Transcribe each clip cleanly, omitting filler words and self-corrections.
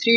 3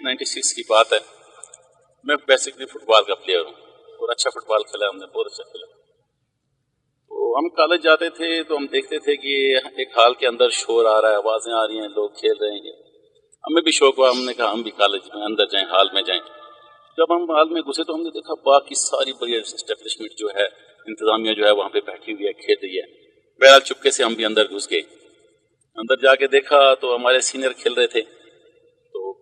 96 کی بات ہے. میں بیسکلی فٹ بال کا پلیئر ہوں اور اچھا فٹ بال کھیلا ہم نے, بہت اچھا کھیلا. تو ہم کالج جاتے تھے تو ہم دیکھتے تھے کہ ایک ہال کے اندر شور آ رہا ہے, آوازیں آ رہی ہیں, لوگ کھیل رہے ہیں. ہمیں بھی شوق ہوا, ہم نے کہا ہم بھی کالج میں اندر جائیں, ہال میں جائیں. جب ہم ہال میں گھسے تو ہم نے دیکھا باقی ساری بڑی اسٹیبلشمنٹ جو ہے, انتظامیہ جو ہے وہاں پہ بیٹھی ہوئی ہے, کھیل رہی ہے. بہرحال چپکے سے ہم بھی اندر گھس گئے. اندر جا کے دیکھا تو ہمارے سینئر کھیل رہے تھے, تو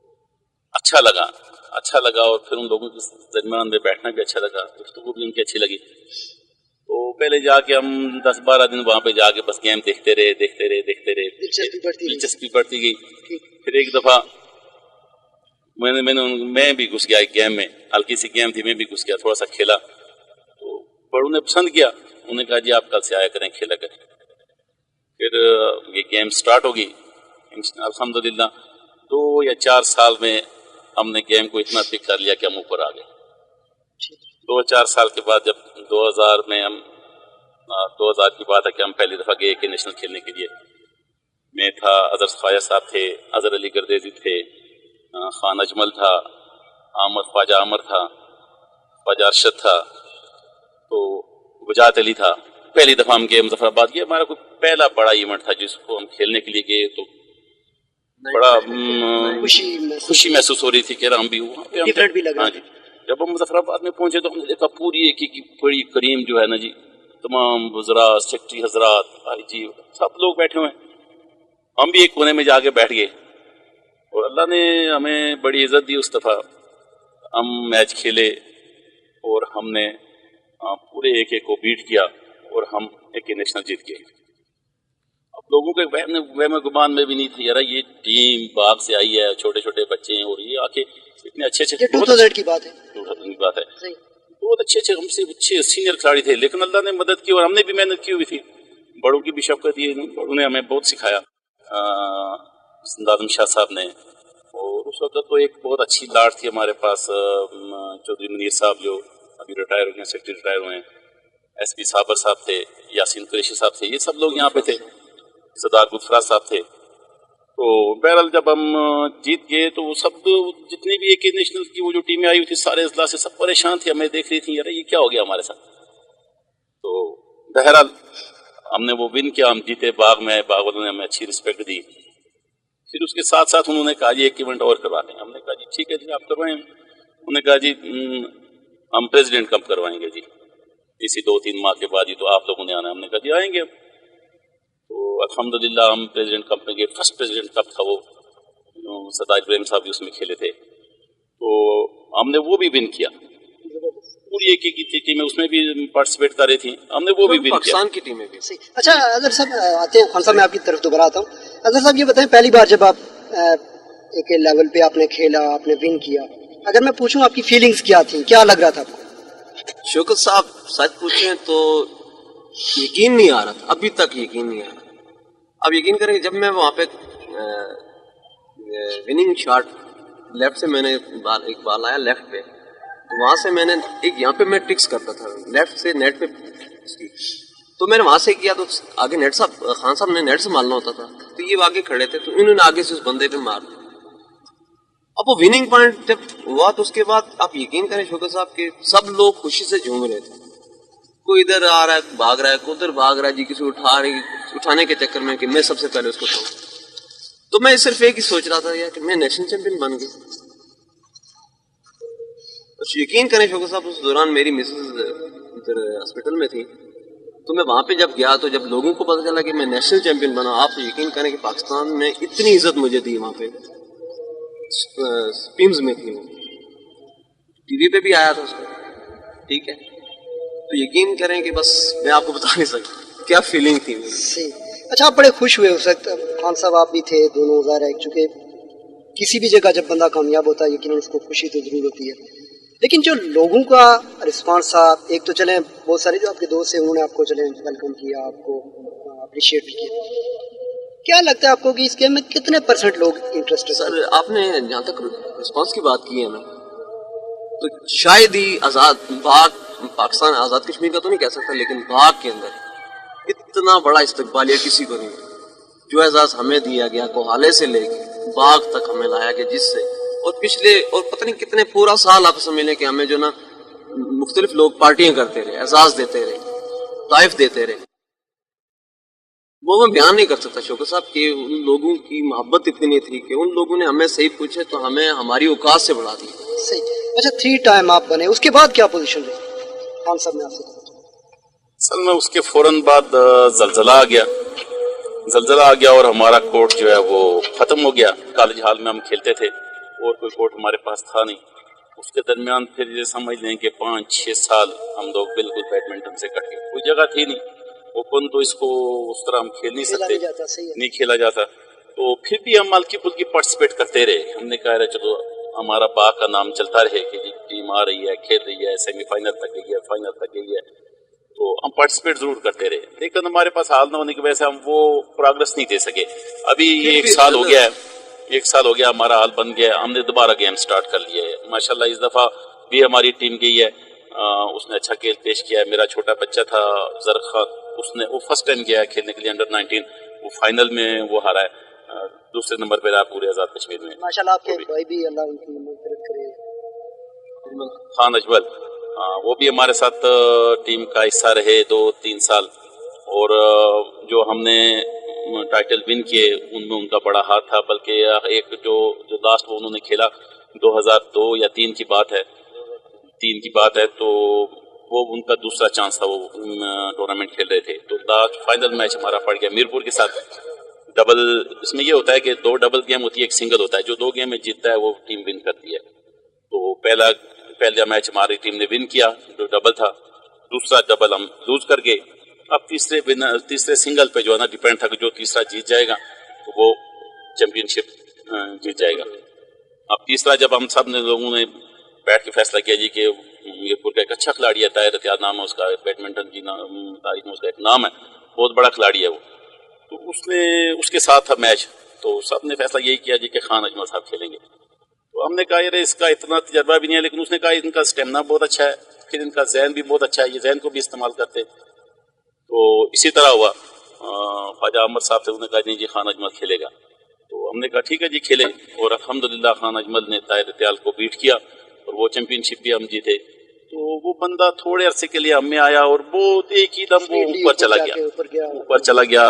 اچھا لگا اور پھر ان لوگوں کے درمیان میں بیٹھنا بھی اچھا لگا, گفتگو بھی ان کی اچھی لگی. تو پہلے جا کے ہم 10-12 دن وہاں پہ جا کے بس گیم دیکھتے رہے, دلچسپی بڑھتی گئی. پھر ایک دفعہ میں بھی گھس گیا ایک گیم میں, ہلکی سی گیم تھی, میں بھی گھس گیا, تھوڑا سا کھیلا. تو بڑوں نے پسند کیا, انہوں نے کہا جی آپ کل سے آیا کریں, کھیلا کریں. پھر یہ گیم سٹارٹ ہوگی. الحمدللہ 2 یا 4 سال میں ہم نے گیم کو اتنا پک کر لیا کہ ہم اوپر آ گئے. 2-4 سال کے بعد جب 2000 میں ہم 2000 کی بات ہے کہ ہم پہلی دفعہ گئے کہ نیشنل کھیلنے کے لیے. میں تھا, اظہر خواجہ صاحب تھے, اظہر علی گردیزی تھے, خان اجمل تھا, خواجہ عامر تھا, خواجہ ارشد تھا, تو وجاہت علی تھا. پہلی دفعہ ہم گئے مظفر آباد. یہ ہمارا کوئی پہلا بڑا ایونٹ تھا جس کو ہم کھیلنے کے لیے گئے, تو بڑا خوشی محسوس ہو رہی تھی کہ ہم بھی وہاں. جب ہم مظفر آباد میں پہنچے تو ہم نے دیکھا پوری ایک کی بڑی کریم جو ہے نا جی, تمام وزراء, سیکرٹری حضرات, آئی جی, سب لوگ بیٹھے ہوئے ہیں. ہم بھی ایک کونے میں جا کے بیٹھ گئے اور اللہ نے ہمیں بڑی عزت دی. اس دفعہ ہم میچ کھیلے اور ہم نے پورے ایک کو بیٹ کیا اور ہم ایک نیشنل جیت گئے. اب لوگوں کے وہم گمان میں بھی نہیں تھی یار یہ ٹیم باغ سے آئی ہے, چھوٹے چھوٹے بچے ہیں اور یہ آ کے اتنے اچھے 2000 کی بات ہے, بہت اچھے ہم سے اچھے سینئر کھلاڑی تھے. لیکن اللہ نے مدد کی اور ہم نے بھی محنت کی ہوئی تھی. بڑوں کی بھی شفقت دی, بڑوں نے ہمیں بہت سکھایا, ناظم شاہ صاحب نے. اور اس وقت تو ایک بہت اچھی لاٹ تھی ہمارے پاس, چودھری منیر صاحب جو ابھی ریٹائر ہوئے ہیں, سیکرٹری ریٹائر ہوئے ہیں, ایس پی صابر صاحب تھے, یاسین قریشی صاحب تھے, یہ سب لوگ یہاں پہ تھے, سردار گلفراز صاحب تھے. تو بہرحال جب ہم جیت گئے تو وہ سب جتنی بھی ایک نیشنل کی وہ جو ٹیمیں آئی ہوئی تھی سارے اضلاع سے سب پریشان تھے, ہمیں دیکھ رہی تھیں یار یہ کیا ہو گیا ہمارے ساتھ. تو بہرحال ہم نے وہ ون کیا, ہم جیتے, باغ میں باغ والوں نے ہمیں اچھی رسپیکٹ دی. پھر اس کے ساتھ ساتھ انہوں نے کہا جی ایک ایونٹ اور کروا دیں. ہم نے کہا جی ٹھیک ہے جی آپ کروائیں. انہوں نے کہا جی ہم پریزیڈنٹ کپ کروائیں گے جی, اسی 2-3 ماہ کے بعد ہی تو آپ لوگوں نے آنا ہے. ہم نے کہا جی آئیں گے. تو الحمدللہ ہم پریزیڈنٹ کپ میں گئے. فرسٹ پریزیڈنٹ کپ تھا وہ, سردار ابراہیم صاحب بھی اس میں کھیلے تھے. تو ہم نے وہ بھی ون کیا. پوری ایک کی ٹیمیں اس میں بھی پارٹیسپیٹ کر رہی تھیں, ہم نے وہ بھی ون کیا. پاکستان کی ٹیمیں بھی. اچھا اظہر صاحب آتے ہیں, خان صاحب میں آپ کی طرف دوبارہ آتا ہوں. اظہر صاحب یہ بتائیں پہلی بار جب آپ ایک لیول پہ آپ نے کھیلا, آپ نے ون کیا, اگر میں پوچھوں آپ کی فیلنگز کیا تھیں, کیا لگ رہا تھا آپ کو؟ شوکت صاحب سچ پوچھیں تو یقین نہیں آ رہا تھا, ابھی تک یقین نہیں آ رہا. اب یقین کریں کہ جب میں وہاں پہ وننگ شاٹ لیفٹ سے میں نے ایک بال آیا لیفٹ پہ, تو وہاں سے میں نے ایک یہاں پہ میں ٹکس کرتا تھا لیفٹ سے نیٹ پہ, تو میں نے وہاں سے کیا تو آگے نیٹ صاحب خان صاحب نے نیٹ سے مارنا ہوتا تھا, تو یہ آگے کھڑے تھے تو انہوں نے آگے سے اس بندے پہ مار. اب وہ وننگ پوائنٹ جب ہوا تو اس کے بعد آپ یقین کریں شوکت صاحب کہ سب لوگ خوشی سے جھوم رہے تھے. کوئی ادھر آ رہا ہے بھاگ رہا ہے, کوئی ادھر بھاگ رہا ہے جی, کسی اٹھانے کے چکر میں کہ میں سب سے پہلے اس کو کھاؤں. تو میں صرف ایک ہی سوچ رہا تھا یار کہ میں نیشنل چیمپئن بن گیا. یقین کریں شوکت صاحب اس دوران میری مسز ادھر ہاسپٹل میں تھی, تو میں وہاں پہ جب گیا تو جب لوگوں کو پتہ چلا کہ میں نیشنل چیمپئن بنا, آپ یقین کریں کہ پاکستان میں اتنی عزت مجھے دی وہاں پہ ٹیمز میں تھی, وہ ٹی وی پہ بھی آیا تھا اس کو, ٹھیک ہے. تو یقین کریں کہ بس میں آپ کو بتا نہیں سکتا کیا فیلنگ تھی میری. اچھا آپ بڑے خوش ہوئے اس وقت, خان صاحب آپ بھی تھے, دونوں ظاہر ہے چونکہ کسی بھی جگہ جب بندہ کامیاب ہوتا ہے یقیناً اس کو خوشی تو ضرور ہوتی ہے. لیکن جو لوگوں کا رسپانس تھا, ایک تو چلیں بہت سارے جو آپ کے دوست ہیں انہوں نے آپ کو چلیں ویلکم کیا, آپ کو اپریشیٹ بھی کیا, کیا لگتا ہے آپ کو کہ اس گیم میں کتنے % لوگ انٹرسٹڈ؟ سر آپ نے جہاں تک رسپانس کی بات کی ہے نا, تو شاید ہی آزاد باغ پاکستان آزاد کشمیر کا تو نہیں کہہ سکتا, لیکن باغ کے اندر اتنا بڑا استقبالیہ کسی کو نہیں. جو اعزاز ہمیں دیا گیا کوہالے سے لے کے باغ تک ہمیں لایا گیا, جس سے اور پچھلے اور پتہ نہیں کتنے پورا سال آپ سمجھ لیں کہ ہمیں جو نا مختلف لوگ پارٹیاں کرتے رہے, اعزاز دیتے رہے, طائف دیتے رہے. وہ میں بیان نہیں کر سکتا شوکت صاحب کہ ان لوگوں کی محبت اتنی تھی کہ ان لوگوں نے ہمیں صحیح پوچھے تو ہمیں ہماری اوقات سے بڑھا دی. صحیح. اچھا 3 ٹائم آپ بنے, اس کے بعد کیا پوزیشن رہی خان صاحب نے آپ سے؟ اصل میں اس کے فوراً بعد زلزلہ آ گیا. زلزلہ آ گیا اور ہمارا کورٹ جو ہے وہ ختم ہو گیا. کالج ہال میں ہم کھیلتے تھے اور کوئی کورٹ ہمارے پاس تھا نہیں. اس کے درمیان پھر یہ سمجھ لیں کہ 5-6 سال ہم لوگ بالکل بیڈمنٹن سے کٹ گئے. کوئی جگہ تھی نہیں, اوپن تو اس کو اس طرح ہم کھیل نہیں سکتے, نہیں کھیلا جاتا. تو پھر بھی ہم ہلکی پھلکی پارٹیسپیٹ کرتے رہے. ہم نے کہا چلو ہمارا باغ کا نام چلتا رہے کہ جی ٹیم آ رہی ہے, کھیل رہی ہے, سیمی فائنل تک گئی ہے, فائنل تک گئی ہے. تو ہم پارٹیسپیٹ ضرور کرتے رہے, لیکن ہمارے پاس حال نہ ہونے کی وجہ سے ہم وہ پروگرس نہیں دے سکے. ابھی 1 سال ہو گیا ہے, 1 سال ہو گیا ہمارا حال بن گیا. ہم نے دوبارہ گیم سٹارٹ کر لیا ہے. ماشاءاللہ اس دفعہ بھی ہماری ٹیم گئی ہے, اس نے اچھا کھیل پیش کیا ہے. میرا چھوٹا بچہ تھا زرق خان, وہ فرسٹ ٹائم گیا ہے کھیلنے کے لیے انڈر 19. وہ فائنل میں وہ ہارا ہے, دوسرے نمبر پہ رہا پورے آزاد کشمیر میں. ماشاءاللہ آپ کے بھائی بھی اللہ ان کی مغفرت کرے, خان اجول, وہ بھی ہمارے ساتھ ٹیم کا حصہ رہے 2-3 سال. اور جو ہم نے ٹائٹل ون کیے ان میں ان کا بڑا ہاتھ تھا. بلکہ ایک جو لاسٹ وہ انہوں نے کھیلا 2002 یا 3 کی بات ہے, 3 کی بات ہے, تو وہ ان کا دوسرا چانس تھا. وہ ٹورنامنٹ کھیل رہے تھے تو لاسٹ فائنل میچ ہمارا پڑ گیا میرپور کے ساتھ. ڈبل اس میں یہ ہوتا ہے کہ 2 ڈبل گیم ہوتی ہے, ایک سنگل ہوتا ہے. جو 2 گیم میں جیتتا ہے وہ ٹیم ون کرتی ہے. تو پہلا میچ ہماری ٹیم نے ون کیا جو ڈبل تھا, دوسرا ڈبل ہم لوز کر گئے. اب تیسرے سنگل پہ جو ہے نا ڈیپینڈ تھا کہ جو تیسرا جیت جائے گا تو وہ چیمپئن شپ جیت جائے گا. اب تیسرا جب ہم سب نے لوگوں نے بیٹھ کے فیصلہ کیا جی کہ میرپور کا ایک اچھا کھلاڑی ہے, طاہر اتیاد نام ہے اس کا, بیڈمنٹن کی تاریخ میں اس کا ایک نام ہے, بہت بڑا کھلاڑی ہے وہ. تو اس کے ساتھ تھا میچ, تو سب نے فیصلہ یہی کیا جی کہ خان اجمل صاحب کھیلیں گے. تو ہم نے کہا یار اس کا اتنا تجربہ بھی نہیں ہے, لیکن اس نے کہا ان کا اسٹیمنا بہت اچھا ہے, پھر ان کا ذہن بھی بہت اچھا ہے, یہ ذہن کو بھی استعمال کرتے. تو اسی طرح ہوا. خواجہ احمد صاحب سے انہوں نے کہا جی خان اجمل کھیلے گا. تو ہم نے کہا ٹھیک ہے جی کھیلے, اور الحمدللہ خان اجمل نے طاہر اتیال کو بیٹ کیا اور وہ چیمپئن شپ بھی ہم جیتے. تو وہ بندہ تھوڑے عرصے کے لیے ہم میں آیا اور وہ ایک ہی دم وہ اوپر چلا گیا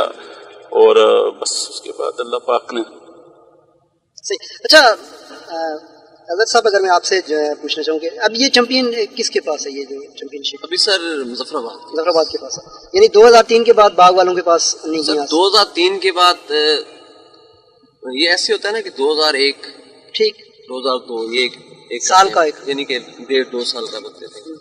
اور بس اس کے بعد اللہ پاک نے. اچھا حضرت صاحب, اگر میں آپ سے پوچھنا چاہوں کہ اب یہ چیمپئن کس کے پاس ہے, یہ جو چیمپئن شپ؟ ابھی سر مظفر آباد کے پاس ہے, یعنی 2003 کے بعد باغ والوں کے پاس نہیں ہے. 2003 کے بعد یہ ایسے ہوتا ہے نا کہ 2001 ٹھیک 2002 یہ ایک سال کا, یعنی کہ 1.5-2 سال کا بچے تھے.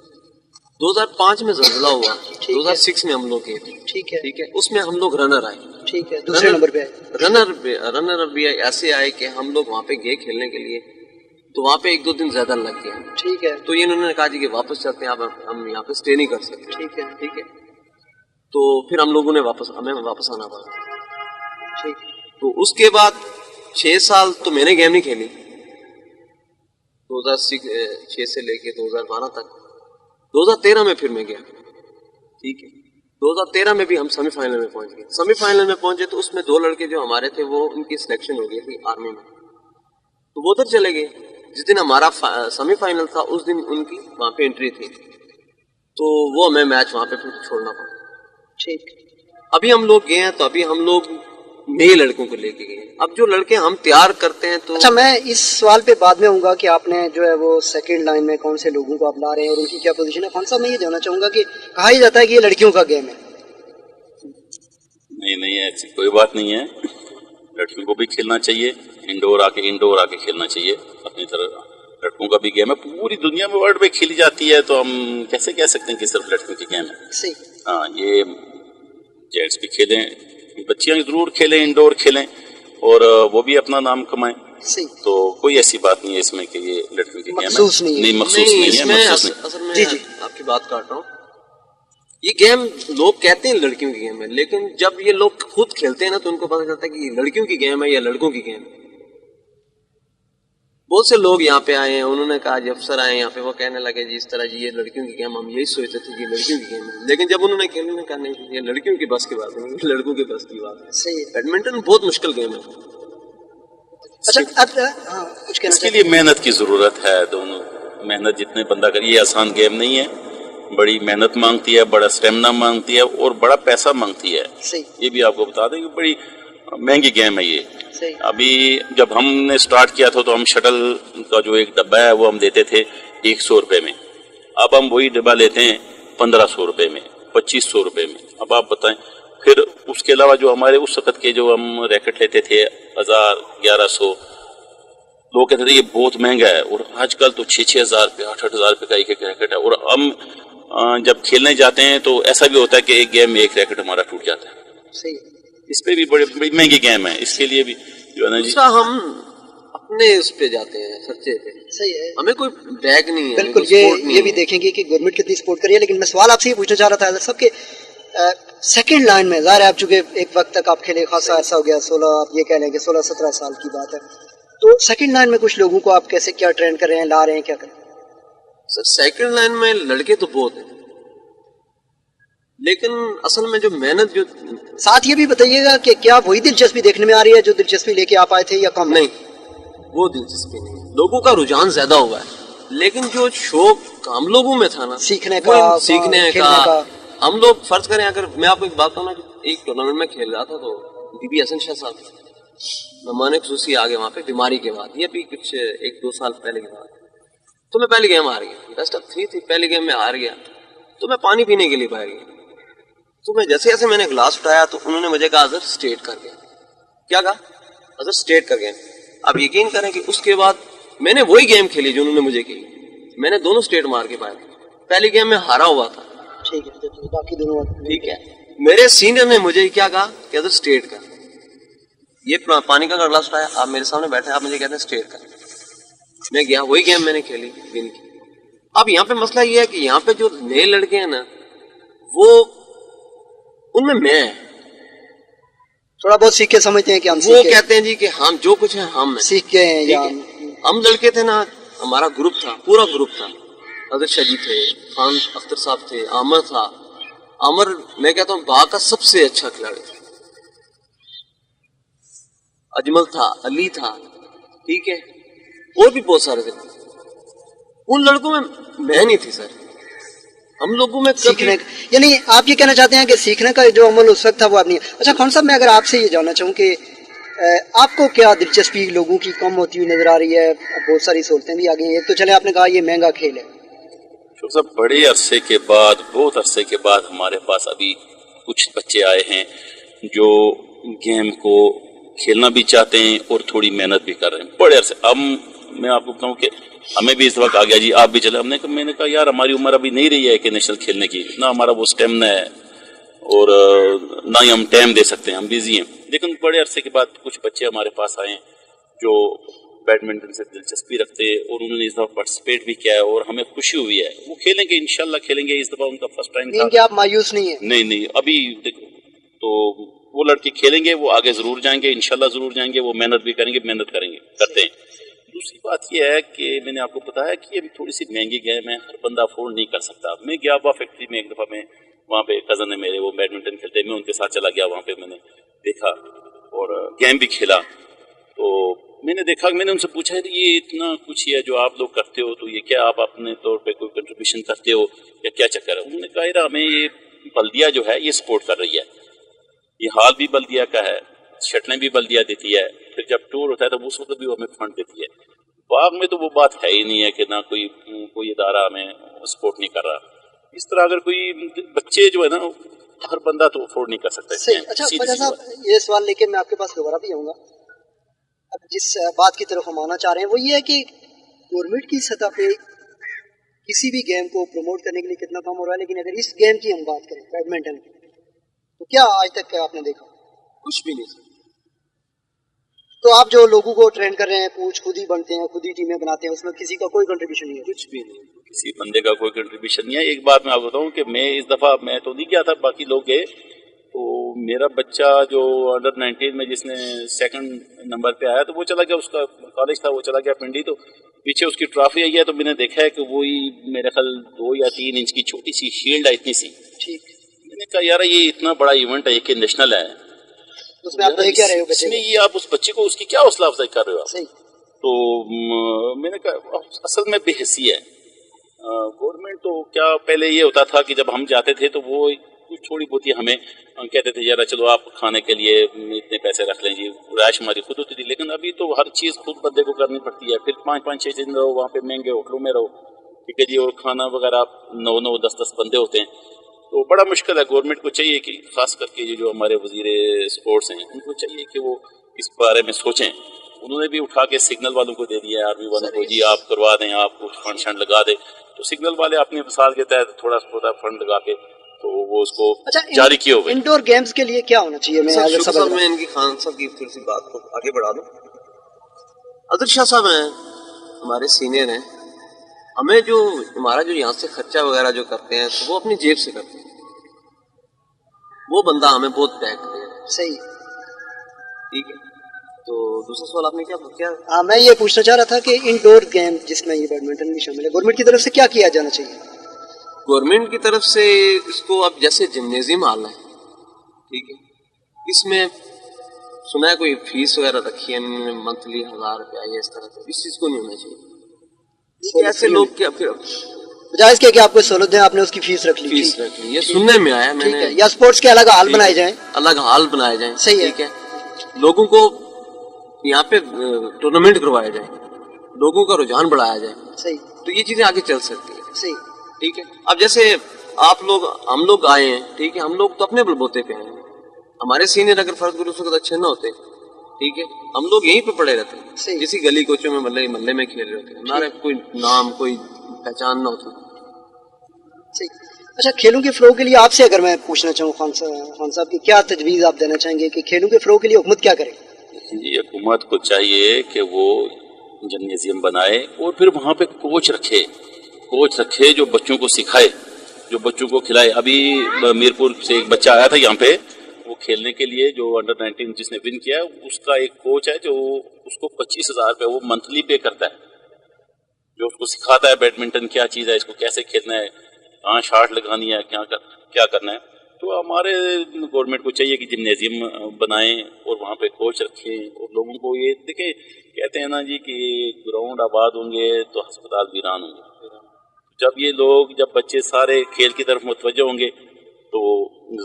2005 میں زلزلہ ہوا, 2006 میں ہم لوگ گئے تھے. ٹھیک ہے, اس میں ہم لوگ رنر آئے. ٹھیک ہے, دوسرے نمبر پہ آئے. رنر بھی ایسے آئے کہ ہم لوگ وہاں پہ گئے کھیلنے کے لیے, تو وہاں پہ 1-2 دن زیادہ لگ گیا. ٹھیک ہے, تو انہوں نے کہا جی کہ واپس چلتے ہیں, ہم یہاں پہ اسٹے نہیں کر سکتے. ٹھیک ہے, تو پھر ہم لوگوں نے ہمیں واپس آنا پڑا. ٹھیک, تو اس کے بعد 6 سال تو میں نے گیم نہیں کھیلی, 2006 سے لے کے 2012 تک. 2013 میں پھر میں گیا. ٹھیک ہے, 2013 میں بھی ہم سیمی فائنل میں پہنچ گئے. سیمی فائنل میں پہنچے تو اس میں 2 لڑکے جو ہمارے تھے وہ ان کی سلیکشن ہو گئی تھی آرمی میں, تو وہ ادھر چلے گئے. جس دن ہمارا سیمی فائنل تھا اس دن ان کی وہاں پہ انٹری تھی, تو وہ ہمیں میچ وہاں پہ پھر چھوڑنا پڑا. ٹھیک, ابھی ہم لوگ گئے ہیں تو ابھی ہم لوگ نئے لڑکوں کو لے کے گئے. اب جو لڑکے ہم تیار کرتے ہیں تو اچھا, میں اس سوال پہ بعد میں ہوں گا کہ آپ نے جو ہے وہ سیکنڈ لائن میں کون سے لوگوں کو آپ لا رہے ہیں اور ان کی کیا پوزیشن ہے. خان صاحب, میں یہ جاننا چاہوں گا کہ کہا ہی جاتا ہے کہ یہ لڑکیوں کا گیم ہے. نہیں ایسی کوئی بات نہیں ہے, لڑکیوں کو بھی کھیلنا چاہیے, انڈور آ کے کھیلنا چاہیے اپنی طرح. لڑکوں کا بھی گیم ہے, پوری دنیا میں ورلڈ میں کھیلی جاتی ہے, تو ہم کیسے کہہ سکتے ہیں کہ صرف لڑکیوں کی گیم ہے. ہاں, یہ جینٹس بھی کھیلیں, بچیاں ضرور کھیلیں, انڈور کھیلیں, اور وہ بھی اپنا نام کمائیں. تو کوئی ایسی بات نہیں ہے اس میں کہ یہ لڑکیوں کی گیم ہے. مخصوص نہیں ہے. اصل میں آپ کی بات کاٹ رہا ہوں, یہ گیم لوگ کہتے ہیں لڑکیوں کی گیم ہے, لیکن جب یہ لوگ خود کھیلتے ہیں نا تو ان کو پتا چلتا ہے کہ یہ لڑکیوں کی گیم ہے یا لڑکوں کی گیم ہے. بہت سے لوگ یہاں پہ آئے ہیں, انہوں نے کہا جی افسر آئے یہاں پہ, وہ کہنے لگے جی اس طرح جی یہ لڑکیوں کی گیم, ہم یہی سوچتے تھے کہ یہ لڑکیوں کی گیم ہے, لیکن جب انہوں نے کھیلنے نے کہا نہیں یہ لڑکیوں کی بس کی بات ہے, لڑکوں کی بس کی بات ہے. صحیح, بیڈمنٹن بہت مشکل گیم ہے. اچھا اب ہاں کچھ کہنا اس کے لیے محنت کی ضرورت ہے. دونوں محنت جتنے بندہ کرے, یہ آسان گیم نہیں ہے, بڑی محنت مانگتی ہے, بڑا اسٹیمنا مانگتی ہے اور بڑا پیسہ مانگتی ہے. صحیح. یہ بھی آپ کو بتا دیں کہ بڑی مہنگی گیم ہے یہ. صحیح. ابھی جب ہم نے سٹارٹ کیا تھا تو ہم شٹل کا جو ایک ڈبہ ہے وہ ہم دیتے تھے 100 روپے میں. اب ہم وہی ڈبہ لیتے ہیں 1500 روپے میں, 2500 روپے میں. اب آپ بتائیں. پھر اس کے علاوہ جو ہمارے اس وقت کے جو ہم ریکٹ لیتے تھے 1000 1100, لوگ کہتے تھے یہ بہت مہنگا ہے, اور آج کل تو 6,000 روپے 8,000 روپے کا ایک ریکٹ ہے. اور ہم جب کھیلنے جاتے ہیں تو ایسا بھی ہوتا ہے کہ ایک گیم میں ایک ریکٹ ہمارا ٹوٹ جاتا ہے. صحیح. اس پہ بھی بڑی مہنگی گیم ہے. اس کے لیے بھی جو ہے نا جی ہم اپنے اس پہ جاتے ہیں خرچے پہ. صحیح ہے. ہمیں کوئی بیگ نہیں ہے. بالکل. یہ بھی دیکھیں گے کہ گورنمنٹ کتنی سپورٹ کری ہے. لیکن میں سوال آپ سے یہ پوچھنا چاہ رہا تھا صاحب کہ سیکنڈ لائن میں ظاہر ہے آپ چونکہ ایک وقت تک آپ کھیلے, خاصا عرصہ ہو گیا, 16 آپ یہ کہہ لیں کہ 16-17 سال کی بات ہے, تو سیکنڈ لائن میں کچھ لوگوں کو آپ کیسے کیا ٹرین کر رہے ہیں, لا رہے ہیں, کیا کر رہے ہیں؟ سر سیکنڈ لائن میں لڑکے تو بہت ہیں, لیکن اصل میں جو محنت جو ساتھ یہ بھی بتائیے گا کہ کیا وہی دلچسپی دیکھنے میں آ رہی ہے جو دلچسپی لے کے آپ آئے تھے یا کم؟ نہیں, وہ دلچسپی نہیں. لوگوں کا رجحان زیادہ ہوا ہے, لیکن جو شوق ہم لوگوں میں تھا نا سیکھنے کا, ہم لوگ فرض کریں, اگر میں آپ کو ایک بات کہوں نا, ایک ٹورنامنٹ میں کھیل رہا تھا تو بی بی حسن شاہ صاحب مہمان خصوصی آگے وہاں پہ بیماری کے بعد, یہ بھی کچھ 1-2 سال پہلے کی بات, تو میں پہلی گیم ہار گیا. بیسٹ آف 3 تھی, پہلی گیم میں ہار گیا تو میں پانی پینے کے لیے باہر گیا. تو میں جیسے میں نے گلاس اٹھایا تو انہوں نے مجھے کہا اظہر اسٹیٹ کر گیا. کیا کہا؟ اظہر اسٹیٹ کر گیا. اب یقین کریں کہ اس کے بعد میں نے وہی گیم کھیلی جو انہوں نے مجھے کی, میں نے دونوں اسٹیٹ مار کے پائے. پہلی گیم میں ہارا ہوا تھا, ٹھیک ہے, باقی دونوں ٹھیک ہے. میرے سینئر نے مجھے کیا کہا کہ اظہر اسٹیٹ کر. یہ پانی کا گلاس اٹھایا, آپ میرے سامنے بیٹھے, آپ مجھے کہتے ہیں اسٹیٹ کر. میں گیا, وہی گیم میں نے کھیلی, ون کی. اب یہاں پہ مسئلہ یہ ہے کہ یہاں پہ جو نئے لڑکے ہیں نا, وہ ان میں تھوڑا بہت سیکھ کے سمجھتے ہیں کہ ہم وہ کہتے ہیں جی کہ ہم جو کچھ ہیں ہم سیکھ کے ہیں. یا ہم لڑکے تھے نا, ہمارا گروپ تھا, پورا گروپ تھا. اظہر شاہ جی تھے, خان اختر صاحب تھے, عامر تھا. عامر میں کہتا ہوں باغ کا سب سے اچھا کھلاڑی تھا. اجمل تھا, علی تھا, ٹھیک ہے, اور بھی بہت سارے تھے. ان لڑکوں میں میں نہیں تھی سر. ہم لوگوں میں سیکھنے, یعنی آپ یہ کہنا چاہتے ہیں کہ سیکھنے کا جو عمل اس وقت تھا وہ آپ نہیں. اچھا خان صاحب, میں اگر آپ سے یہ جاننا چاہوں کہ آپ کو کیا دلچسپی لوگوں کی کم ہوتی ہوئی نظر آ رہی ہے؟ بہت ساری صورتیں بھی آ گئی ہیں. ایک تو چلے آپ نے کہا یہ مہنگا کھیل ہے. صاحب بڑے عرصے کے بعد, بہت عرصے کے بعد ہمارے پاس ابھی کچھ بچے آئے ہیں جو گیم کو کھیلنا بھی چاہتے ہیں اور تھوڑی محنت بھی کر رہے ہیں. بڑے عرصے, اب میں آپ کو بتاؤں کہ ہمیں بھی اس وقت آ گیا جی آپ بھی چلے. میں نے کہا یار ہماری عمر ابھی نہیں رہی ہے کہ نیشنل کھیلنے کی, نہ ہمارا وہ اسٹیمنا ہے اور نہ ہی ہم ٹائم دے سکتے ہیں, ہم بیزی ہیں. لیکن بڑے عرصے کے بعد کچھ بچے ہمارے پاس آئے ہیں جو بیڈمنٹن سے دلچسپی رکھتے ہیں اور انہوں نے اس دفعہ پارٹیسپیٹ بھی کیا ہے اور ہمیں خوشی ہوئی ہے. وہ کھیلیں گے, انشاءاللہ کھیلیں گے. اس دفعہ ان کا فرسٹ ٹائم تھا. کہ آپ مایوس نہیں ہیں؟ نہیں, ابھی تو وہ لڑکے کھیلیں گے, وہ آگے ضرور جائیں گے, انشاءاللہ ضرور جائیں گے. وہ محنت بھی کریں گے, محنت کریں گے, کرتے ہیں. دوسری بات یہ ہے کہ میں نے آپ کو بتایا کہ یہ تھوڑی سی مہنگی گیم ہے, ہر بندہ افورڈ نہیں کر سکتا. میں گیا ہوا فیکٹری میں ایک دفعہ, میں وہاں پہ کزن ہے میرے, وہ بیڈمنٹن کھیلتے ہیں, میں ان کے ساتھ چلا گیا وہاں پہ. میں نے دیکھا اور گیم بھی کھیلا. تو میں نے دیکھا, میں نے ان سے پوچھا کہ یہ اتنا کچھ ہے جو آپ لوگ کرتے ہو, تو یہ کیا آپ اپنے طور پہ کوئی کنٹریبیوشن کرتے ہو یا کیا چکر ہے؟ انہوں نے کہا ہمیں یہ بلدیہ جو ہے یہ سپورٹ کر رہی ہے, یہ ہال بھی بلدیہ کا ہے, شٹلیں بھی بلدیہ دیتی ہے, پھر جب ٹور ہوتا ہے تو اس وقت بھی وہ ہمیں فنڈ دیتی ہے. باغ میں تو وہ بات ہے ہی نہیں ہے کہ نہ کوئی ادارہ ہمیں سپورٹ نہیں کر رہا. اس طرح اگر کوئی بچے جو ہے نا, ہر بندہ تو افورڈ نہیں کر سکتا. اچھا خواجہ صاحب, یہ سوال لے کے میں آپ کے پاس دوبارہ بھی آؤں گا. اب جس بات کی طرف ہم آنا چاہ رہے ہیں وہ یہ ہے کہ گورنمنٹ کی سطح پہ کسی بھی گیم کو پروموٹ کرنے کے لیے کتنا کام ہو رہا ہے, لیکن اگر اس گیم کی ہم بات کریں بیڈمنٹن کی, تو کیا آج تک آپ نے دیکھا؟ کچھ بھی نہیں. تو آپ جو لوگوں کو ٹرین کر رہے ہیں, کوچ خود ہی بنتے ہیں, خود ہی ٹیمیں بناتے ہیں, اس میں کسی کا کوئی کنٹریبیوشن نہیں ہے؟ کچھ بھی نہیں, کسی بندے کا کوئی کنٹریبیوشن نہیں ہے. ایک بات میں آپ بتاؤں کہ میں اس دفعہ میں تو نہیں گیا تھا, باقی لوگ گئے. تو میرا بچہ جو انڈر 19 میں جس نے 2nd نمبر پہ آیا, تو وہ چلا گیا, اس کا کالج تھا, وہ چلا گیا پنڈی. تو پیچھے اس کی ٹرافی آئی ہے, تو میں نے دیکھا ہے کہ وہی میرے خیال 2 یا 3 انچ کی چھوٹی سی شیلڈ ہے, اتنی سی. ٹھیک. میں نے کہا یار یہ اتنا بڑا ایونٹ ہے, یہ کہ نیشنل ہے. اس میں آپ دیکھ کیا رہے ہو اس میں یہ آپ اس بچے کو اس کی کیا حوصلہ افزائی کر رہے ہو آپ؟ صحیح. تو میں نے کہا اصل میں بے حسی ہے گورنمنٹ. تو کیا پہلے یہ ہوتا تھا کہ جب ہم جاتے تھے تو وہ کچھ تھوڑی بہت ہمیں کہتے تھے یار چلو آپ کھانے کے لیے اتنے پیسے رکھ لیں جی, رہائش ہماری خود ہوتی تھی. لیکن ابھی تو ہر چیز خود بندے کو کرنی پڑتی ہے. پھر 5-5-6 دن رہو وہاں پہ مہنگے ہوٹلوں میں رہو, ٹھیک ہے جی, اور کھانا وغیرہ 9-10 بندے ہوتے ہیں. تو بڑا مشکل ہے. گورنمنٹ کو چاہیے کہ خاص کر کے جو ہمارے وزیر اسپورٹس ہیں ان کو چاہیے کہ وہ اس بارے میں سوچیں. انہوں نے بھی اٹھا کے سگنل والوں کو دے دیا ہے, آرمی والوں کو, جی آپ کروا دیں, آپ کچھ فنڈ شنڈ لگا دیں. تو سگنل والے اپنی مثال کے تحت تھوڑا تھوڑا فنڈ لگا کے تو وہ اس کو جاری کیے ہوئے. انڈور گیمز کے لیے کیا ہونا چاہیے؟ میں ان کی خان صاحب کی تھوڑی سی بات کو آگے بڑھا دوں. عادل شاہ صاحب ہیں ہمارے سینئر ہیں, ہمیں جو ہمارا جو یہاں سے خرچہ وغیرہ جو کرتے ہیں تو وہ اپنی جیب سے کرتے ہیں. وہ بندہ ہمیں بہت پیک کرتے ہیں. صحیح, ٹھیک ہے. تو دوسرا سوال آپ نے کیا ہاں میں یہ پوچھنا چاہ رہا تھا کہ انڈور گیم جس میں یہ بیڈمنٹن بھی شامل ہے, گورنمنٹ کی طرف سے کیا کیا جانا چاہیے؟ گورنمنٹ کی طرف سے اس کو اب جیسے جمنیزیم حال ہے, ٹھیک ہے, اس میں سنا ہے کوئی فیس وغیرہ رکھی ہے منتھلی 1000 روپیہ یا اس طرح سے, اس چیز کو نہیں ہونا چاہیے. ایسے لوگ کیا پھر بجائے اس کے کہ آپ کو سہولت دیں آپ نے اس کی فیس رکھ لی, یہ سننے میں آیا میں نے, یا اسپورٹس کے الگ ہال بنائے جائیں, الگ ہال بنائے جائیں. صحیح ہے, ٹھیک ہے. لوگوں کو یہاں پہ ٹورنامنٹ کروائے جائیں, لوگوں کا رجحان بڑھایا جائے. صحیح, تو یہ چیزیں آگے چل سکتی ہیں. صحیح, ٹھیک ہے. اب جیسے آپ لوگ ہم لوگ آئے ہیں, ٹھیک ہے, ہم لوگ تو اپنے بلبوتے پہ ہیں. ہمارے سینئر اگر فرض کرو اس وقت اچھے نہ ہوتے, ٹھیک ہے, ہم لوگ یہیں پہ پڑے رہتے ہیں, کسی گلی کوچوں میں محلے میں کھیل رہے ہوتے, ہمارے کوئی نام کوئی پہچان نہ ہوتی. اچھا, کھیلوں کے فروغ کے لیے آپ سے اگر میں پوچھنا چاہوں خان صاحب کی کیا تجویز آپ دینا چاہیں گے کہ کھیلوں کے فروغ کے لیے حکومت کیا کرے؟ جی, حکومت کو چاہیے کہ وہ جمنیزیم بنائے اور پھر وہاں پہ کوچ رکھے جو بچوں کو سکھائے, جو بچوں کو کھلائے. ابھی میرپور سے ایک بچہ آیا تھا یہاں پہ, وہ کھیلنے کے لیے جو انڈر-19 جس نے ون کیا, اس کا ایک کوچ ہے جو اس کو 25,000 روپے وہ منتھلی پے کرتا ہے, جو اس کو سکھاتا ہے بیڈمنٹن کیا چیز ہے, اس کو کیسے کھیلنا ہے, کہاں شاٹ لگانی ہے, کیا کرنا ہے. تو ہمارے گورنمنٹ کو چاہیے کہ جمنیزیم بنائیں اور وہاں پہ کوچ رکھیں, اور لوگوں کو یہ دیکھیں, کہتے ہیں نا جی کہ گراؤنڈ آباد ہوں گے تو ہسپتال ویران ہوں گے. جب بچے سارے کھیل کی طرف متوجہ ہوں گے تو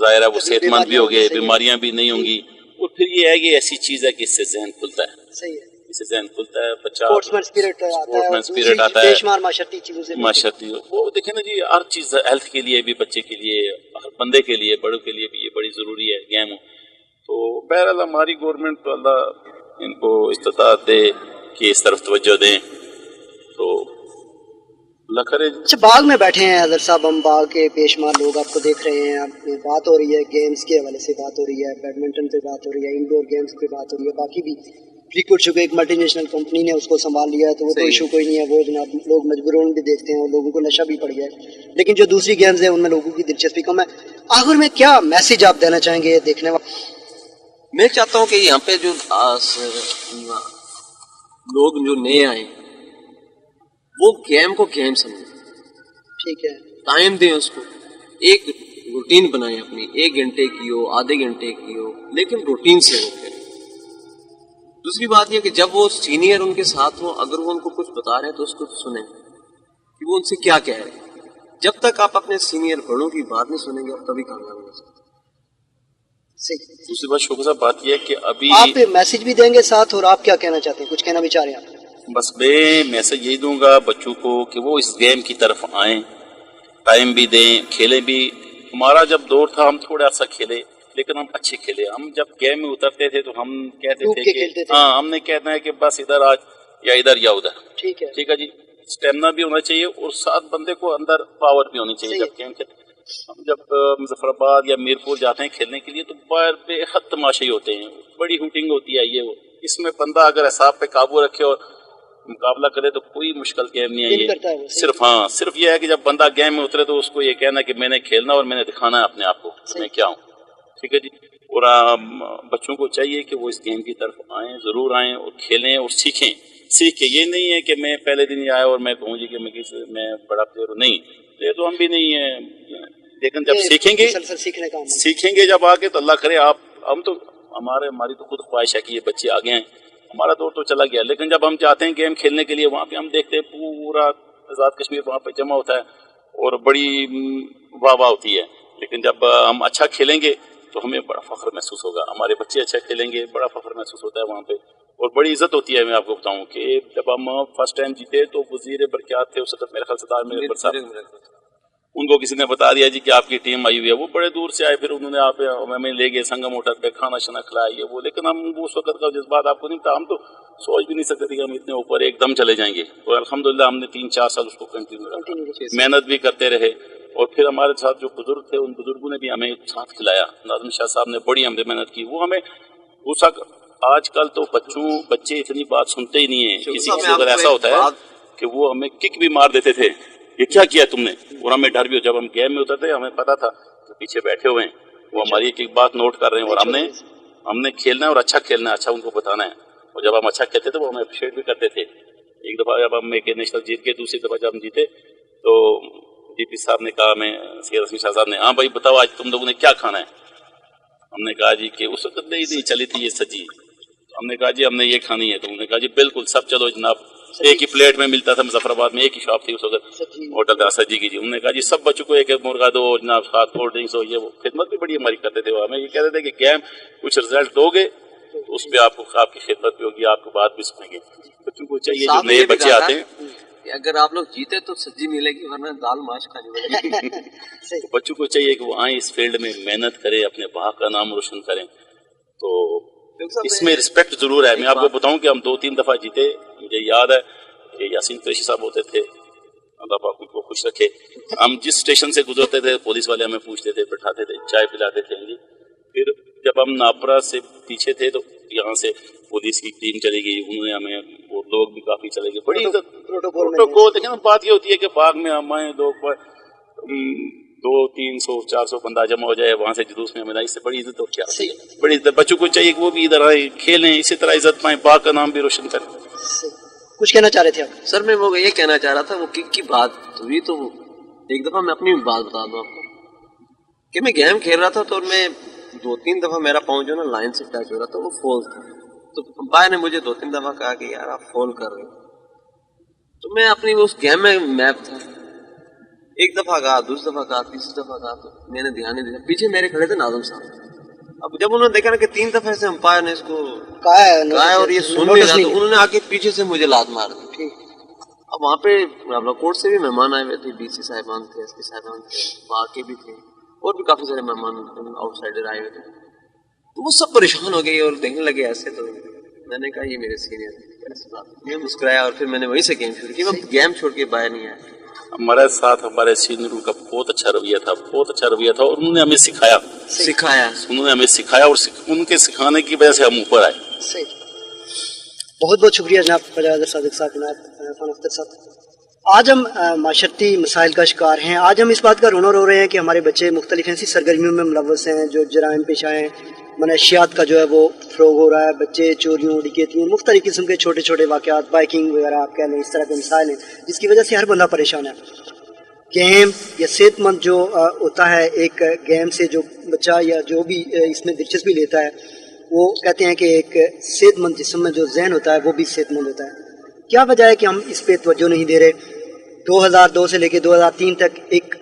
ظاہر ہے وہ صحت مند بھی ہوں گے, بیماریاں بھی نہیں ہوں گی. اور پھر یہ ہے کہ ایسی چیز ہے کہ اس سے ذہن کھلتا ہے. صحیح ہے, اس سے ذہن کھلتا ہے, بچہ اسپورٹسمین اسپرٹ آتا ہے, معاشرتی. وہ دیکھیں نا جی, ہر چیز ہیلتھ کے لیے بھی, بچے کے لیے, ہر بندے کے لیے, بڑوں کے لیے بھی یہ بڑی ضروری ہے گیم. تو بہرحال ہماری گورنمنٹ تو اللہ ان کو استطاعت دے کہ اس طرف توجہ دیں. تو اللہ کرے. اچھا, باغ میں بیٹھے ہیں حضرت صاحب, ہم باغ کے پیشمار لوگ آپ کو دیکھ رہے ہیں, آپ کی بات ہو رہی ہے گیمز کے حوالے سے, بات ہو رہی ہے بیڈمنٹن پہ, بات ہو رہی ہے انڈور گیمز پہ, بات ہو رہی ہے باقی بھی. کرکٹ چونکہ ایک ملٹی نیشنل کمپنی نے اس کو سنبھال لیا ہے تو وہ کوئی ایشو کوئی نہیں ہے, وہ جناب لوگ مجبورون بھی دیکھتے ہیں اور لوگوں کو نشہ بھی پڑ گیا ہے. لیکن جو دوسری گیمز ہیں ان میں لوگوں کی دلچسپی کم ہے. آخر میں کیا میسج آپ دینا چاہیں گے دیکھنے والے؟ میں چاہتا ہوں کہ یہاں پہ جو لوگ جو نئے آئے وہ گیم کو گیم سمجھیں, ٹھیک ہے, ٹائم دیں اس کو, ایک روٹین بنائیں اپنی, 1 گھنٹے کی ہو, آدھے گھنٹے کی ہو, لیکن روٹین سے ہو. پھر دوسری بات یہ کہ جب وہ سینئر ان کے ساتھ ہوں, اگر وہ ان کو کچھ بتا رہے ہیں تو اس کو سنیں کہ وہ ان سے کیا کہہ رہے ہیں. جب تک آپ اپنے سینئر بڑوں کی بات نہیں سنیں گے آپ کبھی کامیاب نہیں ہو سکتے. دوسری بات شوکت صاحب, بات یہ ہے کہ ابھی آپ میسج بھی دیں گے ساتھ, اور آپ کیا کہنا چاہتے ہیں, کچھ کہنا بھی چاہ رہے ہیں آپ؟ بس میں میسج یہی دوں گا بچوں کو کہ وہ اس گیم کی طرف آئیں, ٹائم بھی دیں, کھیلیں بھی. ہمارا جب دور تھا ہم تھوڑا سا کھیلے لیکن ہم اچھے کھیلے. ہم جب گیم میں اترتے تھے تو ہم کہتے تھے کہ ہاں ہم نے کہنا ہے کہ بس ادھر آج یا ادھر یا ادھر. ٹھیک ہے جی, اسٹیمنا بھی ہونا چاہیے اور ساتھ بندے کو اندر پاور بھی ہونی چاہیے. جب گیم کھیلتے ہم جب مظفر آباد یا میرپور جاتے ہیں کھیلنے کے لیے تو باہر بے حد تماشے ہوتے ہیں, بڑی ہوٹنگ ہوتی ہے. یہ وہ اس میں بندہ اگر اعصاب پہ قابو رکھے اور مقابلہ کرے تو کوئی مشکل گیم نہیں ہے یہ. صرف یہ ہے کہ جب بندہ گیم میں اترے تو اس کو یہ کہنا کہ میں نے کھیلنا اور میں نے دکھانا ہے اپنے آپ کو میں کیا ہوں. ٹھیک ہے جی, اور بچوں کو چاہیے کہ وہ اس گیم کی طرف آئیں, ضرور آئیں اور کھیلیں اور سیکھیں. سیکھ کے یہ نہیں ہے کہ میں پہلے دن ہی آیا اور میں کہوں جی کہ میں بڑا پلیئر ہوں, نہیں, یہ تو ہم بھی نہیں ہیں. لیکن جب سیکھیں گے جب آگے تو اللہ کرے ہم تو ہماری تو خود خواہش ہے کہ یہ بچے آگے ہیں. ہمارا دور تو چلا گیا, لیکن جب ہم جاتے ہیں گیم کھیلنے کے لیے وہاں پہ ہم دیکھتے ہیں پورا آزاد کشمیر وہاں پہ جمع ہوتا ہے اور بڑی واہ واہ ہوتی ہے. لیکن جب ہم اچھا کھیلیں گے تو ہمیں بڑا فخر محسوس ہوگا, ہمارے بچے اچھا کھیلیں گے, بڑا فخر محسوس ہوتا ہے وہاں پہ, اور بڑی عزت ہوتی ہے. میں آپ کو بتاؤں کہ جب ہم فرسٹ ٹائم جیتے تو وزیر برکیات تھے اس وقت, میرے خیال سے تاج محل صاحب, ان کو کسی نے بتا دیا جی کہ آپ کی ٹیم آئی ہوئی ہے. وہ بڑے دور سے آئے, پھر انہوں نے آپ ہمیں لے گئے سنگم ہوٹل پہ, کھانا شنا کھلایا یہ وہ. لیکن ہم اس وقت کا جذبات آپ کو نہیں پتا, ہم تو سوچ بھی نہیں سکتے تھے کہ ہم اتنے اوپر ایک دم چلے جائیں گے. تو الحمدللہ ہم نے 3-4 سال اس کو کنٹینیو رکھا, محنت بھی کرتے رہے. اور پھر ہمارے ساتھ جو بزرگ تھے ان بزرگوں نے بھی ہمیں ساتھ کھلایا. ناظم شاہ صاحب نے بڑی ہم نے محنت کی. وہ ہمیں اس وقت, آج کل تو بچے اتنی بات سنتے ہی نہیں ہیں. کسی کو اگر ایسا ہوتا ہے کہ وہ ہمیں کک بھی مار دیتے تھے, یہ کیا کیا تم نے, اور ہمیں ڈر بھی ہو. جب ہم گیم میں اترتے ہمیں پتا تھا کہ پیچھے بیٹھے ہوئے ہیں, وہ ہماری ایک ایک بات نوٹ کر رہے ہیں, اور ہم نے کھیلنا ہے اور اچھا کھیلنا ہے, اچھا ان کو بتانا ہے. اور جب ہم اچھا کھیلتے تھے وہ ہمیں اپریشیٹ بھی کرتے تھے. ایک دفعہ جب ہم ایک نیشنل جیت کے, دوسری دفعہ جب ہم جیتے تو ڈی پی صاحب نے کہا, میں سید حسین شاہ صاحب نے, ہاں بھائی بتاؤ آج تم لوگوں نے کیا کھانا ہے. ہم نے کہا جی کہ اس وقت نہیں چلی تھی یہ سجی. ہم نے کہا جی ہم نے یہ کھانی ہے. تو انہوں نے کہا جی بالکل سب چلو جناب. ایک ہی پلیٹ میں ملتا تھا مظفر آباد میں, ایک ہی شاپ تھی اس وقت, ہوٹل تھا سجی کی. جی انہوں نے کہا جی سب بچوں کو ایک ایک مرغا دو جناب, ساتھ کولڈ ڈرنکس ہو. یہ وہ خدمت بھی بڑی ہماری کرتے تھے. وہ ہمیں یہ کہتے تھے کہ گیم کچھ رزلٹ دو گے تو اس پہ آپ کو آپ کی خدمت بھی ہوگی, آپ کو بات بھی سنیں گے. بچوں کو چاہیے جو نئے بچے آتے ہیں کہ اگر آپ لوگ جیتے تو سبزی ملے گی, ورنہ دال ماش کھانی پڑے گی. بچوں کو چاہیے کہ وہ آئیں اس فیلڈ میں محنت کریں, اپنے باغ کا نام روشن کریں. تو اس میں رسپیکٹ ضرور ہے. میں آپ کو بتاؤں کہ ہم 2-3 دفعہ جیتے. مجھے یاد ہے کہ یاسین قریشی صاحب ہوتے تھے, اللہ پاک ان کو خوش رکھے. ہم جس اسٹیشن سے گزرتے تھے پولیس والے ہمیں پوچھتے تھے, بٹھاتے تھے, چائے پلاتے تھے. پھر جب ہم ناپرا سے پیچھے تھے تو یہاں سے پولیس کی ٹیم چلی گئی, انہوں نے ہمیں, وہ لوگ بھی کافی چلے گئے. بڑی پروٹوکول. دیکھیں بات یہ ہوتی ہے کہ باغ میں ہم آئیں, لوگ 200-300-400 بندہ جمع ہو جائے, وہاں سے جلوس میں ملا, اس سے بڑی عزت اور کیا ہے. بڑی عزت. بچوں کو چاہیے کہ وہ بھی ادھر آئیں, کھیلیں, اسی طرح عزت پائیں, باغ کا نام بھی روشن کریں. کچھ کہنا چاہ رہے تھے آپ؟ سر میں وہ یہ کہنا چاہ رہا تھا, وہ کک کی بات ہوئی تو ایک دفعہ میں اپنی بات بتا دوں آپ کو کہ میں گیم کھیل رہا تھا تو میں 2-3 دفعہ میرا پاؤں جو نا لائن سے ٹچ ہو رہا تھا, وہ فول تھا. تو امپائر نے مجھے 2-3 دفعہ کہا کہ یار آپ فول کر رہے ہو. تو میں اپنی اس گیم میں میپ تھا, ایک دفعہ کہا, دوسری دفعہ کہا, تیسری دفعہ کہا, تو میں نے دھیان نہیں دیا. پیچھے میرے کھڑے تھے ناظم صاحب. اب جب انہوں نے دیکھا نا کہ 3 دفعہ سے امپائر نے اس کو کہا ہے اور یہ سن نہیں رہا, تو انہوں نے آ کے پیچھے سے مجھے لات مار دی. اب وہاں پہ راولا کوٹ سے بھی مہمان آئے ہوئے تھے, ڈی سی صاحبان تھے, ایس پی صاحبان تھے, وہاں کے بھی تھے, اور بھی کافی سارے مہمان آؤٹ سائڈر آئے ہوئے تھے. تو وہ سب پریشان ہو گئے اور دیکھنے لگے ایسے. تو میں نے کہا یہ میرے سینئر ہیں. میں مسکرایا اور پھر میں نے وہیں سے گیم شروع کی. میں گیم چھوڑ کے باہر نہیں آیا. ہمارے ساتھ ہمارے سینئروں کا بہت اچھا رویہ تھا, بہت اچھا رویہ تھا, اور انہوں نے ہمیں سکھایا, انہوں نے ہمیں سکھایا, اور ان کے سکھانے کی وجہ سے ہم اوپر آئے. بہت بہت شکریہ جناب فجر صادق صاحب, جناب خان اختر صاحب. آج ہم معاشرتی مسائل کا شکار ہیں. آج ہم اس بات کا رونر ہو رہے ہیں کہ ہمارے بچے مختلف ایسی سرگرمیوں میں ملوث ہیں جو جرائم پیشہ ہیں. منشیات کا جو ہے وہ فروغ ہو رہا ہے. بچے چوریوں, ڈکیتیوں, مختلف قسم کے چھوٹے چھوٹے واقعات, بائکنگ وغیرہ آپ کہہ لیں, اس طرح کے مسائل ہیں جس کی وجہ سے ہر بندہ پریشان ہے. گیم یا صحت مند جو ہوتا ہے, ایک گیم سے جو بچہ یا جو بھی اس میں دلچسپی لیتا ہے, وہ کہتے ہیں کہ ایک صحت مند جسم میں جو ذہن ہوتا ہے وہ بھی صحت مند ہوتا ہے. کیا وجہ ہے کہ ہم اس پہ توجہ نہیں دے رہے؟ 2002 سے لے کے 2003 تک ایک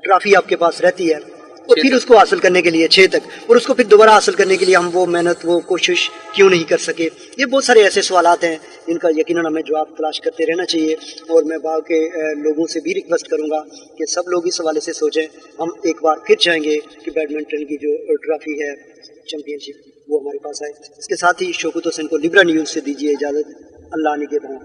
ٹرافی آپ کے پاس رہتی ہے, اور پھر اس کو حاصل کرنے کے لیے 6 تک, اور اس کو پھر دوبارہ حاصل کرنے کے لیے ہم وہ محنت, وہ کوشش کیوں نہیں کر سکے؟ یہ بہت سارے ایسے سوالات ہیں جن کا یقیناً ہمیں جواب تلاش کرتے رہنا چاہیے. اور میں باغ کے لوگوں سے بھی ریکویسٹ کروں گا کہ سب لوگ اس حوالے سے سوچیں. ہم ایک بار پھر چاہیں گے کہ بیڈمنٹن کی جو ٹرافی ہے, چیمپئن شپ, وہ ہمارے پاس آئے. اس کے ساتھ ہی شوکت حسین کو لبرا نیوز سے دیجیے اجازت. اللہ نگہبان.